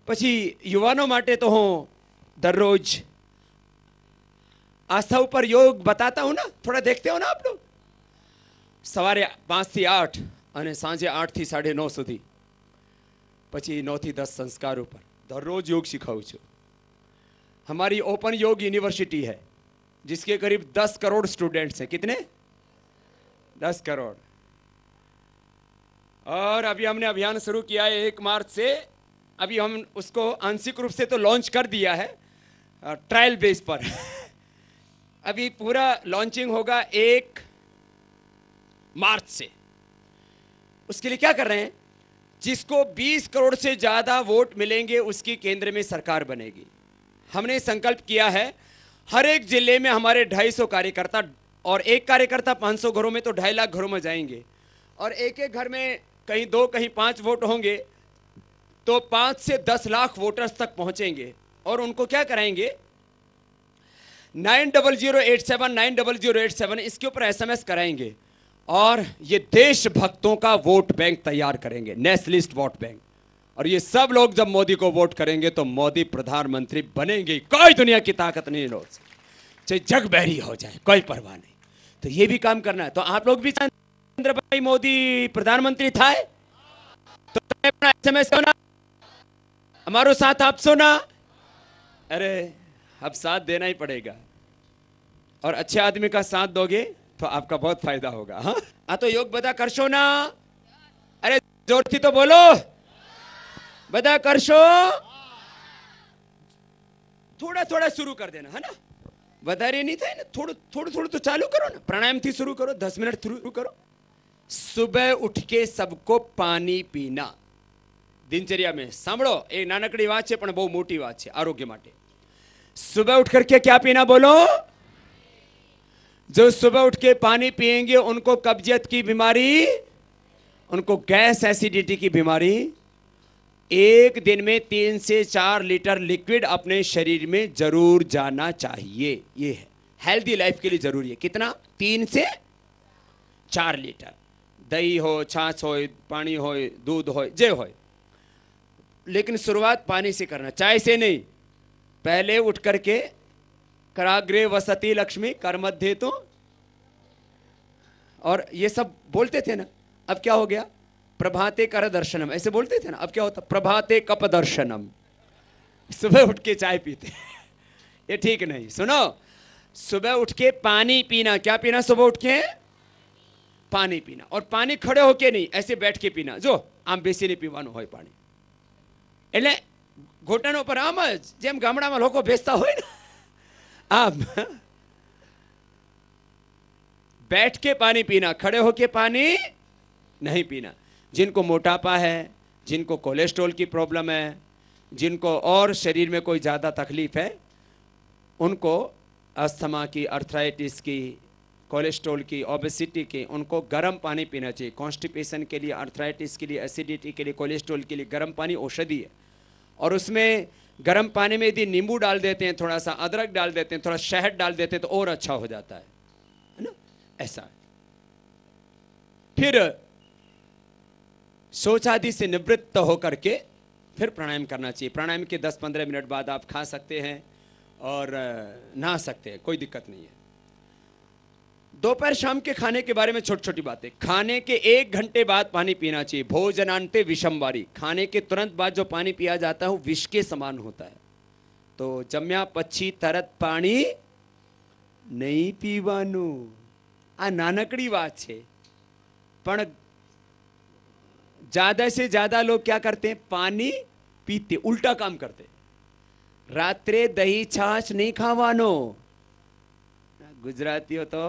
પછી યુવાનો માટે તો હું દરરોજ आस्था ऊपर योग बताता हूं ना। थोड़ा देखते हो ना आप लोग? सवारे 5 થી 8 અને સાંજે 8 થી 9:30 સુધી, પછી 9 થી 10 संस्कार ऊपर दररोज योग सिखाऊं છું। हमारी ओपन योग यूनिवर्सिटी है जिसके करीब 10 करोड़ स्टूडेंट्स हैं। कितने? 10 करोड़। और अभी हमने अभियान शुरू किया है 1 मार्च से। अभी हम उसको आंशिक रूप से तो लॉन्च कर दिया है, ट्रायल बेस पर। अभी पूरा लॉन्चिंग होगा 1 मार्च से। उसके लिए क्या कर रहे हैं? जिसको 20 करोड़ से ज्यादा वोट मिलेंगे उसकी केंद्र में सरकार बनेगी। हमने संकल्प किया है हर एक जिले में हमारे 250 कार्यकर्ता, और एक कार्यकर्ता 500 घरों में तो 2.5 लाख घरों में जाएंगे, और एक एक घर में कहीं 2 कहीं 5 वोट होंगे तो 5 से 10 लाख वोटर्स तक पहुंचेंगे। और उनको क्या कराएंगे? 90087 90087 इसके ऊपर SMS कराएंगे, और ये देशभक्तों का वोट बैंक तैयार करेंगे, नेशनलिस्ट वोट बैंक। और ये सब लोग जब मोदी को वोट करेंगे तो मोदी प्रधानमंत्री बनेंगे। कोई दुनिया की ताकत नहीं रोक सकती, चाहे जग बहरी हो जाए, कोई परवाह नहीं। तो ये भी काम करना है। तो आप लोग भी नरेंद्र भाई मोदी प्रधानमंत्री था, तो SMS ना हमारो साथ आप सुना। अरे अब साथ देना ही पड़ेगा, और अच्छे आदमी का साथ दोगे तो आपका बहुत फायदा होगा। हाँ, तो योग बदा करशो ना? अरे जोरથી तो बोलो, बदा करशो? थोड़ा थोड़ा शुरू कर देना, है ना? વધારે नहीं થાય ना, थोड़ा तो चालू करो ना। प्राणायाम थी शुरू करो, 10 मिनट शुरू करो। सुबह उठ के सबको पानी पीना दिनचर्या में। સાંભળો, એ નાનકડી વાત છે પણ બહુ મોટી વાત છે આરોગ્ય માટે। सुबह उठ करके क्या पीना? बोलो। जो सुबह उठ के पानी पिएंगे उनको कब्जियत की बीमारी, उनको गैस एसिडिटी की बीमारी, एक दिन में 3 से 4 लीटर लिक्विड अपने शरीर में जरूर जाना चाहिए। ये है हेल्दी लाइफ के लिए जरूरी है। कितना? 3 से 4 लीटर। दही हो, छाछ हो, पानी हो, दूध हो, जे हो, लेकिन शुरुआत पानी से करना, चाय से नहीं। पहले उठ करके कराग्रे वसती लक्ष्मी कर मध्य तो, और ये सब बोलते थे ना। अब क्या हो गया? प्रभाते कर दर्शनम, ऐसे बोलते थे ना। अब क्या होता? प्रभाते कप दर्शनम। सुबह उठ के चाय पीते ये ठीक नहीं। सुनो, सुबह उठ के पानी पीना। क्या पीना? सुबह उठ के पानी पीना, और पानी खड़े होके नहीं, ऐसे बैठ के पीना। जो आम बेसीने पीવાનું હોય પાણી, એટલે ઘોટાનો પર આમ જ જેમ ગામડામાં લોકો બેસતા હોય ને આમ बैठ के पानी पीना, खड़े होके पानी नहीं पीना। जिनको मोटापा है, जिनको कोलेस्ट्रॉल की प्रॉब्लम है, जिनको और शरीर में कोई ज़्यादा तकलीफ है, उनको अस्थमा की, अर्थराइटिस की, कोलेस्ट्रॉल की, ओबेसिटी की, उनको गर्म पानी पीना चाहिए। कॉन्स्टिपेशन के लिए, अर्थराइटिस के लिए, एसिडिटी के लिए, कोलेस्ट्रॉल के लिए गर्म पानी औषधि है। और उसमें गर्म पानी में यदि नींबू डाल देते हैं, थोड़ा सा अदरक डाल देते हैं, थोड़ा शहद डाल देते हैं तो और अच्छा हो जाता है ना? ऐसा। फिर शौच आदि से निवृत्त होकर के फिर प्राणायाम करना चाहिए। प्राणायाम के 10-15 मिनट बाद आप खा सकते हैं और नहा सकते हैं, कोई दिक्कत नहीं है। दोपहर शाम के खाने के बारे में छोटी छोटी बातें। खाने के 1 घंटे बाद पानी पीना चाहिए। भोजनांते विषमवारी, खाने के तुरंत बाद जो पानी पिया जाता है वो विष के समान होता है। तो जम्या पछी तरत पानी नहीं पीवानु। आ नानकड़ी बात है, पण ज्यादा से ज्यादा लोग क्या करते हैं? पानी पीते, उल्टा काम करते। रात्रे दही छाछ नहीं खावानो, गुजरातीओ तो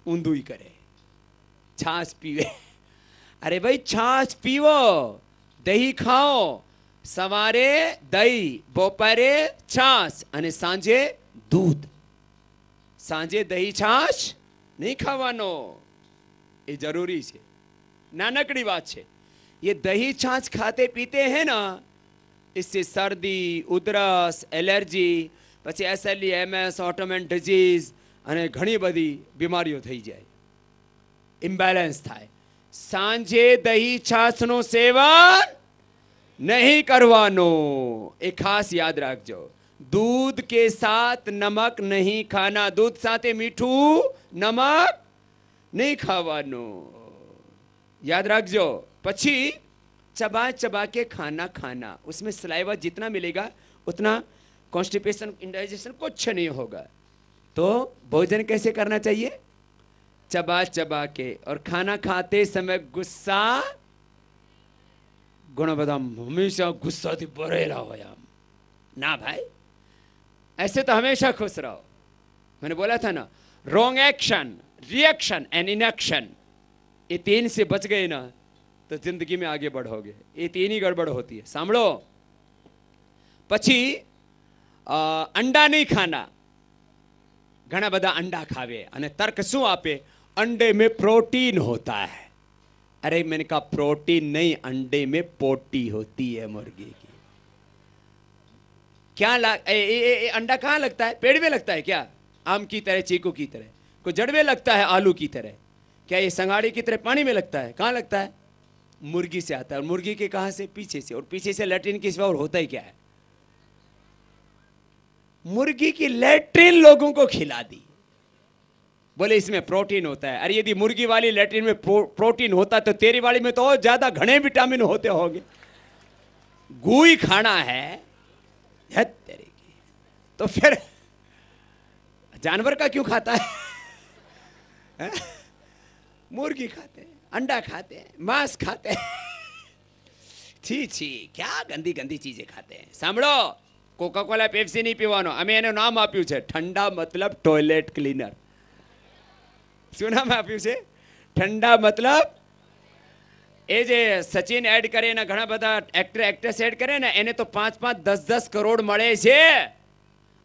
ऊंधू ही करे, छाछ पीवे। अरे भाई छाछ पीवो, दही खाओ, सवारे दही, बपोरे छाछ અને સાંજે दूध। सांजे दही छाछ नहीं खावानो, ये जरूरी है, नानकड़ी बात है। ये दही छाछ खाते पीते हैं ना, इससे सर्दी, उधरस, एलर्जी, પછી SLE, MS, ऑटोमेन डिजीज અને ઘણી બધી બીમારીઓ થઈ જાય, ઇમ્બેલેન્સ થાય। सांजे दही छाछ નું સેવન नहीं करवानो, एक खास याद रखजो। दूध के साथ नमक नहीं खाना, दूध साथे मीठू नमक नहीं खावानो, याद रखजो। पछी चबा चबा के खाना खाना, उसमें सलाइवा जितना मिलेगा उतना कॉन्स्टिपेशन, इंडाइजेशन कुछ नहीं होगा। तो भोजन कैसे करना चाहिए? चबा चबा के, और खाना खाते समय गुस्सा, घणा बधा हमेशा गुस्सा थी भरेला होया ना भाई, ऐसे तो हमेशा खुश रहो। मैंने बोला था ना, wrong action, reaction and inaction, ये तीन से बच गए ना तो जिंदगी में आगे बढ़ोगे। ये तीन ही गड़बड़ होती है, सांभळो। पछी अंडा नहीं खाना, घणा बधा अंडा खावे अने तर्क शू आपे, अंडे में प्रोटीन होता है। अरे मैंने कहा प्रोटीन नहीं, अंडे में पोटी होती है मुर्गी की। क्या अंडा कहाँ लगता है? पेड़ में लगता है क्या? आम की तरह, चीकू की तरह? कोई जड़ में लगता है आलू की तरह? क्या ये संगाड़ी की तरह पानी में लगता है? कहाँ लगता है? मुर्गी से आता है। और मुर्गी के कहाँ से? पीछे से। और पीछे से लैट्रिन के सिवा और होता ही क्या है? मुर्गी की लैट्रिन लोगों को खिला दी, बोले इसमें प्रोटीन होता है। अरे यदि मुर्गी वाली लैट्रिन में प्रोटीन होता तो तेरी वाली में तो और ज्यादा घने विटामिन होते होंगे। गुई खाना है तेरे की, तो फिर जानवर का क्यों खाता है? मुर्गी खाते हैं, अंडा खाते हैं, मांस खाते हैं। छी छी, क्या गंदी गंदी चीजें खाते हैं। सांभळो, कोका कोला पेप्सी नहीं पीवानो, अमे एનું નામ આપ્યું છે ઠંડા, मतलब टॉयलेट क्लीनर। શું નામ આપ્યું છે? ઠંડા मतलब એ જે સચિન એડ કરે ને ઘણા બધા એક્ટર એક્ટ્રેસ એડ કરે ને, એને તો 5-5, 10-10 કરોડ મળે છે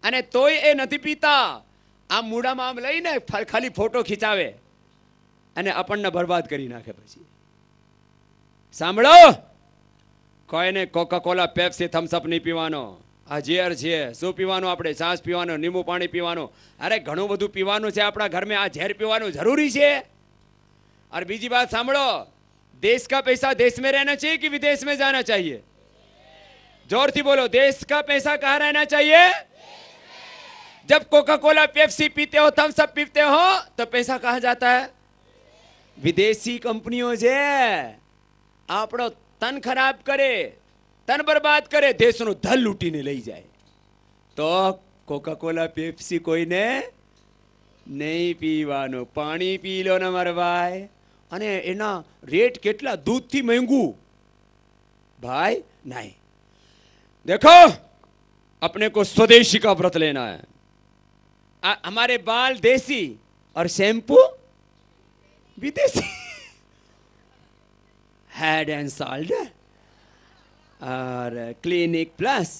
અને તોય એ નથી પીતા। આ મૂડામાં આમ લઈને ખાલી ફોટો ખીચાવે અને આપણને બરબાદ કરી નાખે। પછી સાંભળો, કોઈને કોકા કોલા, પેપ્સી, થમ્સઅપ નહીં પીવાનો। આ ઝેર છે। શું પીવાનું આપણે? છાશ પીવાનો, લીંબુ પાણી પીવાનું। અરે ઘણું બધું પીવાનું છે આપણા ઘરમાં, આ ઝેર પીવાનું જરૂરી છે? और બીજી बात સાંભળો, देश का पैसा देश में रहना चाहिए कि विदेश में जाना चाहिए? जोर थी बोलो, देश का पैसा कहाँ रहना चाहिए? जब कोका कोला, पेप्सी पीते हो, थम्स अप पीते हो, तो पैसा कहाँ जाता है? विदेशी कंपनियों से आपड़ो तन खराब करे, तन बर्बाद करे, देश नु धन लूटी ने लई जाए। तो कोका कोला, पेप्सी कोई ने नहीं पीवानो। पानी पी लो ना मारा भाई। अने एना रेट केटला? दूध थी महंगू भाई नहीं। देखो, अपने को स्वदेशी का व्रत लेना है। हमारे बाल देसी और शैम्पू विदेशी। हेड एंड शोल्डर और क्लिनिक प्लस,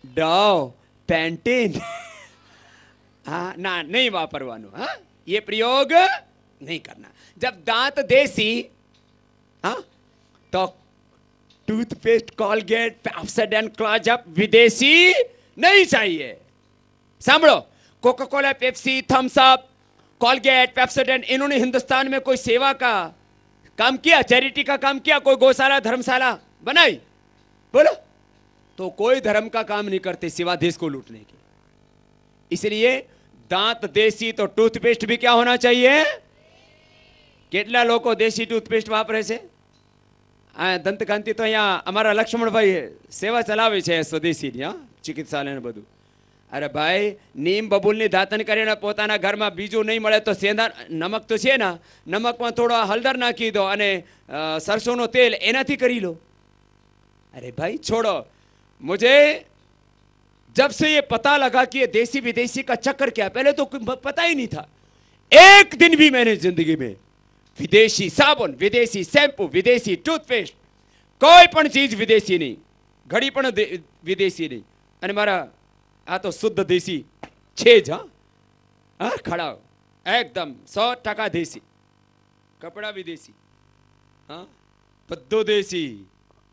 डव, पेंटीन, हाँ ना, नहीं वापरवानो। हाँ, ये प्रयोग नहीं करना। जब दांत देसी, हाँ, तो टूथपेस्ट, कोलगेट, पेप्सोडेंट, क्लोजअप विदेशी नहीं चाहिए। सांभळो, Coca Cola, Pepsi, Thums Up, Colgate, Pepsodent, इन्होंने हिंदुस्तान में कोई सेवा का काम किया? चैरिटी का काम किया? कोई गौशाला, धर्मशाला बनाई? बोलो। तो कोई धर्म का काम नहीं करते सिवा देश को लूटने के। इसलिए दांत देसी तो टूथपेस्ट भी क्या होना चाहिए? કેટલા લોકો દેશી ટૂથપેસ્ટ વાપરે છે? આ દંતકાંતિ તો અહીંયા અમારા લક્ષ્મણભાઈ સેવા ચલાવે છે સ્વદેશીની, હા, ચિકિત્સાલય ને બધું। અરે ભાઈ, નીમ બબૂલની દાંતણ કરીને પોતાના ઘરમાં બીજું નહીં મળે તો સેંધા નમક તો છે ને, નમકમાં થોડો હળદર નાખી દો અને સરસોનો તેલ એનાથી કરી લો। अरे भाई छोड़ो, मुझे जब से ये पता लगा कि ये देसी विदेशी का चक्कर क्या, पहले तो पता ही नहीं था। एक दिन भी मैंने जिंदगी में विदेशी साबुन, विदेशी शैम्पू, विदेशी टूथपेस्ट, कोई पण चीज विदेशी नहीं, घड़ी पण विदेशी नहीं। અને મારા આ તો શુદ્ધ દેશી છે જ। હા ખડા એકદમ 100% દેશી, કપડા વિદેશી, हाँ બધું देसी,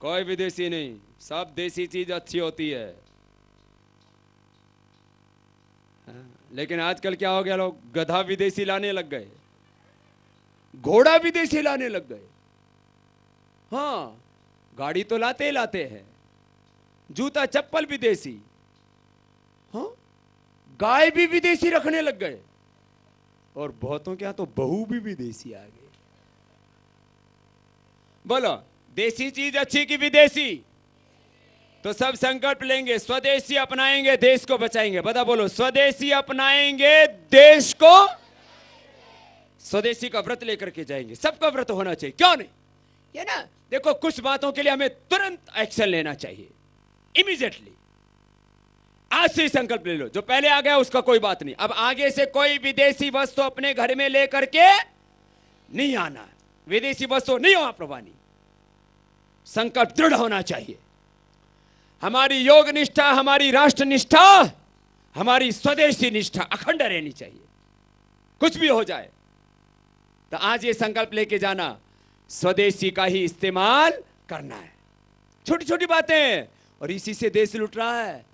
कोई विदेशी नहीं, सब देसी चीज अच्छी होती है। लेकिन आजकल क्या हो गया, लोग गधा विदेशी लाने लग गए, घोड़ा विदेशी लाने लग गए। हाँ गाड़ी तो लाते ही लाते हैं, जूता चप्पल विदेशी, हाँ गाय भी विदेशी रखने लग गए, और बहुतों के यहां तो बहू भी विदेशी आ गई। बोलो देसी चीज अच्छी कि विदेशी? तो सब संकल्प लेंगे, स्वदेशी अपनाएंगे, देश को बचाएंगे। बता बोलो, स्वदेशी अपनाएंगे, देश को, स्वदेशी का व्रत लेकर के जाएंगे। सबका व्रत होना चाहिए, क्यों नहीं? ये ना देखो, कुछ बातों के लिए हमें तुरंत एक्शन लेना चाहिए, इमीडिएटली। आज से संकल्प ले लो, जो पहले आ गया उसका कोई बात नहीं, अब आगे से कोई विदेशी वस्तु अपने घर में लेकर के नहीं आना, विदेशी वस्तु नहीं हो प्रवानी। संकल्प दृढ़ होना चाहिए। हमारी योग निष्ठा, हमारी राष्ट्र निष्ठा, हमारी स्वदेशी निष्ठा अखंड रहनी चाहिए, कुछ भी हो जाए। तो आज ये संकल्प लेके जाना, स्वदेशी का ही इस्तेमाल करना है। छोटी छोटी बातें, और इसी से देश लुट रहा है।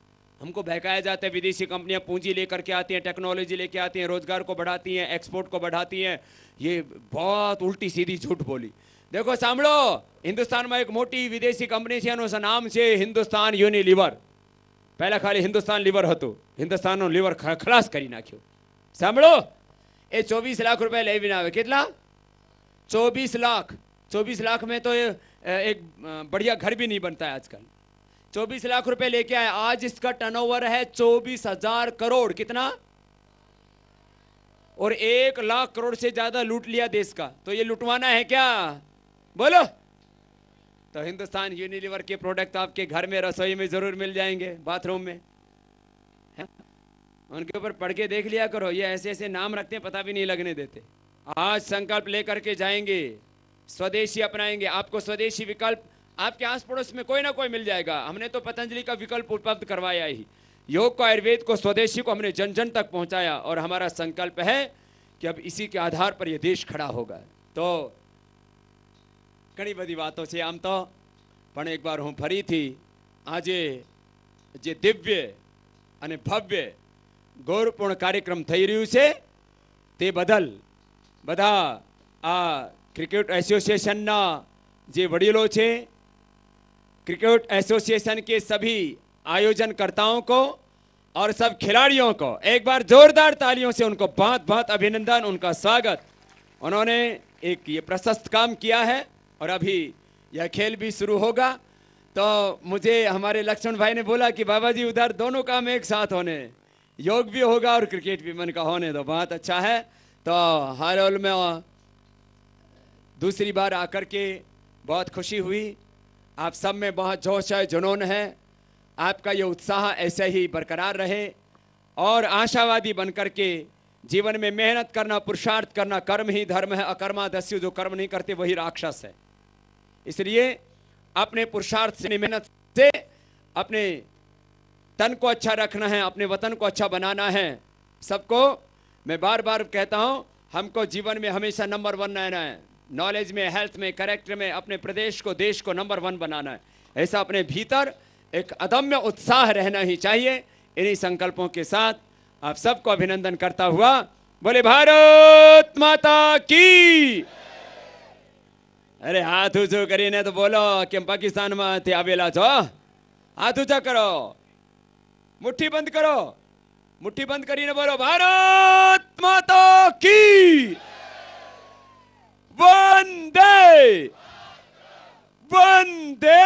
हमको बहकाया जाता है, विदेशी कंपनियां पूंजी लेकर के आती हैं, टेक्नोलॉजी लेके आती हैं, रोजगार को बढ़ाती हैं, एक्सपोर्ट को बढ़ाती हैं। ये बहुत उल्टी सीधी झूठ बोली। देखो सांभळो, हिंदुस्तान में एक मोटी विदेशी कंपनी છે, એનું નામ છે હિન્દુસ્તાન યુનિલિવર। પહેલા ખાલી હિન્દુસ્તાન લીવર હતું, હિન્દુસ્તાનનું લીવર ખલાસ કરી નાખ્યું। સાંભળો, એ 24 લાખ રૂપિયા લઈને આવે। કેટલા? 24 लाख। 24 लाख में तो एक बढ़िया घर भी नहीं बनता है आजकल। 24 लाख रुपए लेके आए, आज इसका टर्नओवर है 24,000 करोड़। कितना? और 1 लाख करोड़ से ज्यादा लूट लिया देश का। तो ये लुटवाना है क्या? बोलो। तो हिंदुस्तान यूनिलीवर के प्रोडक्ट आपके घर में, रसोई में जरूर मिल जाएंगे, बाथरूम में है? उनके ऊपर पढ़ के देख लिया करो, ये ऐसे ऐसे नाम रखते हैं, पता भी नहीं लगने देते। आज संकल्प लेकर के जाएंगे, स्वदेशी अपनाएंगे। आपको स्वदेशी विकल्प आपके आस पड़ोस में कोई ना कोई मिल जाएगा। हमने तो पतंजलि का विकल्प उपलब्ध करवाया ही, योग को, आयुर्वेद को, स्वदेशी को हमने जन जन तक पहुंचाया। और हमारा संकल्प है कि अब इसी के आधार पर यह देश खड़ा होगा। तो घणी बधी बातों से आम तो, पण एक बार हूँ फरीथी आजे जे दिव्य अने भव्य गौरवपूर्ण कार्यक्रम थई रह्यो छे, ते बदल बधा आ क्रिकेट एसोसिएशनना जे वडीलो छे, क्रिकेट एसोसिएशन के सभी आयोजनकर्ताओं को और सब खिलाड़ियों को एक बार जोरदार तालियों से उनको बहुत बहुत अभिनंदन, उनका स्वागत। उन्होंने एक ये प्रशस्त काम किया है और अभी यह खेल भी शुरू होगा। तो मुझे हमारे लक्ष्मण भाई ने बोला कि बाबा जी उधर दोनों काम एक साथ होने, योग भी होगा और क्रिकेट भी मन का होने। तो बहुत अच्छा है। तो हर हाल में दूसरी बार आकर के बहुत खुशी हुई। आप सब में बहुत जोश है, जुनून है। आपका ये उत्साह ऐसे ही बरकरार रहे और आशावादी बनकर के जीवन में मेहनत करना, पुरुषार्थ करना, कर्म ही धर्म है, अकर्मा दस्यु। जो कर्म नहीं करते वही राक्षस है। इसलिए अपने पुरुषार्थ से, मेहनत से अपने तन को अच्छा रखना है, अपने वतन को अच्छा बनाना है। सबको मैं बार बार कहता हूं, हमको जीवन में हमेशा नंबर 1 रहना है। नॉलेज में, हेल्थ में, कैरेक्टर में अपने प्रदेश को, देश को नंबर 1 बनाना है। ऐसा अपने भीतर एक अदम्य उत्साह रहना ही चाहिए। इन्हीं संकल्पों के साथ आप सबको अभिनंदन करता हुआ बोले भारत माता की। अरे हाथ ऊंचो करीने तो बोलो कि पाकिस्तान में आवेला छो। हाथ ऊंचा करो, मुट्ठी बंद करो, मुट्ठी बंद करीने बोलो भारत माता की। वंदे वंदे